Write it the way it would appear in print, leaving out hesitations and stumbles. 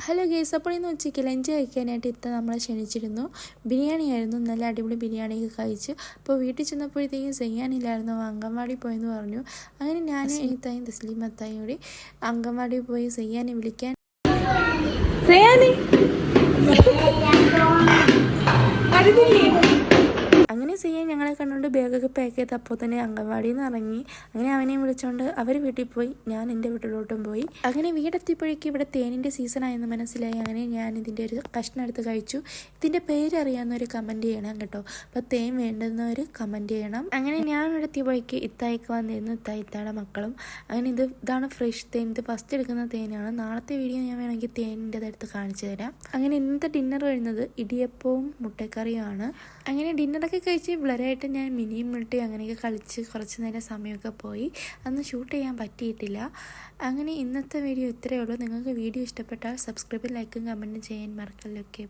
Hello guys, അപ്പോൾ ഇന്ന് ഉച്ചയ്ക്ക് ലഞ്ച് കഴിക്കാനായിട്ട് ഇത്ത നമ്മളെ ക്ഷണിച്ചിരുന്നു. ബിരിയാണി ആയിരുന്നു, നല്ല അടിപൊളി ബിരിയാണിയൊക്കെ കഴിച്ചു. അപ്പോൾ വീട്ടിൽ ചെന്നപ്പോഴത്തേക്കും ചെയ്യാനില്ലായിരുന്നു, അംഗൻവാടി പോയെന്ന് പറഞ്ഞു. അങ്ങനെ ഞാനും ഇത്തായും തസ്ലീം അത്തായും കൂടി അംഗൻവാടി പോയി ചെയ്യാനെ വിളിക്കാൻ. അങ്ങനെ ചെയ്യാൻ ഞങ്ങളെ കണ്ടുകൊണ്ട് ബാഗൊക്കെ പാക്ക് ചെയ്ത് അപ്പോൾ തന്നെ അംഗൻവാടിയിൽ നിന്ന് ഇറങ്ങി. അങ്ങനെ അവനെയും വിളിച്ചുകൊണ്ട് അവർ വീട്ടിൽ പോയി, ഞാൻ എൻ്റെ വീട്ടിലോട്ടും പോയി. അങ്ങനെ വീടെത്തിയപ്പോഴേക്കും ഇവിടെ തേനിൻ്റെ സീസണായെന്ന് മനസ്സിലായി. അങ്ങനെ ഞാൻ ഇതിൻ്റെ ഒരു കഷ്ണം എടുത്ത് കഴിച്ചു. ഇതിൻ്റെ പേരറിയാവുന്നവർ കമൻറ്റ് ചെയ്യണം കേട്ടോ. അപ്പോൾ തേൻ വേണ്ടുന്നവർ കമൻറ്റ് ചെയ്യണം. അങ്ങനെ ഞാൻ ഇവിടെ എത്തിയപ്പോഴേക്ക് ഇത്തായിക്ക് വന്നിരുന്നു, ഇത്തായുടെ മക്കളും. അങ്ങനെ ഇതാണ് ഫ്രഷ് തേൻ, ഇത് ഫസ്റ്റ് എടുക്കുന്ന തേനാണ്. നാളത്തെ വീഡിയോ ഞാൻ വേണമെങ്കിൽ തേനിൻ്റെത് എടുത്ത് കാണിച്ചു തരാം. അങ്ങനെ ഇന്നത്തെ ഡിന്നർ വരുന്നത് ഇടിയപ്പവും മുട്ടക്കറിയുമാണ്. അങ്ങനെ ഡിന്നറൊക്കെ കഴിച്ച് വിളരായിട്ട് ഞാൻ മിനിയും മിട്ടി അങ്ങനെയൊക്കെ കളിച്ച് കുറച്ച് നേരം സമയമൊക്കെ പോയി. അന്ന് ഷൂട്ട് ചെയ്യാൻ പറ്റിയിട്ടില്ല. അങ്ങനെ ഇന്നത്തെ വീഡിയോ ഇത്രയേ ഉള്ളൂ. നിങ്ങൾക്ക് വീഡിയോ ഇഷ്ടപ്പെട്ടാൽ സബ്സ്ക്രൈബും ലൈക്കും കമൻറ്റും ചെയ്യാൻ മറക്കല്ലേ. ഓക്കെ.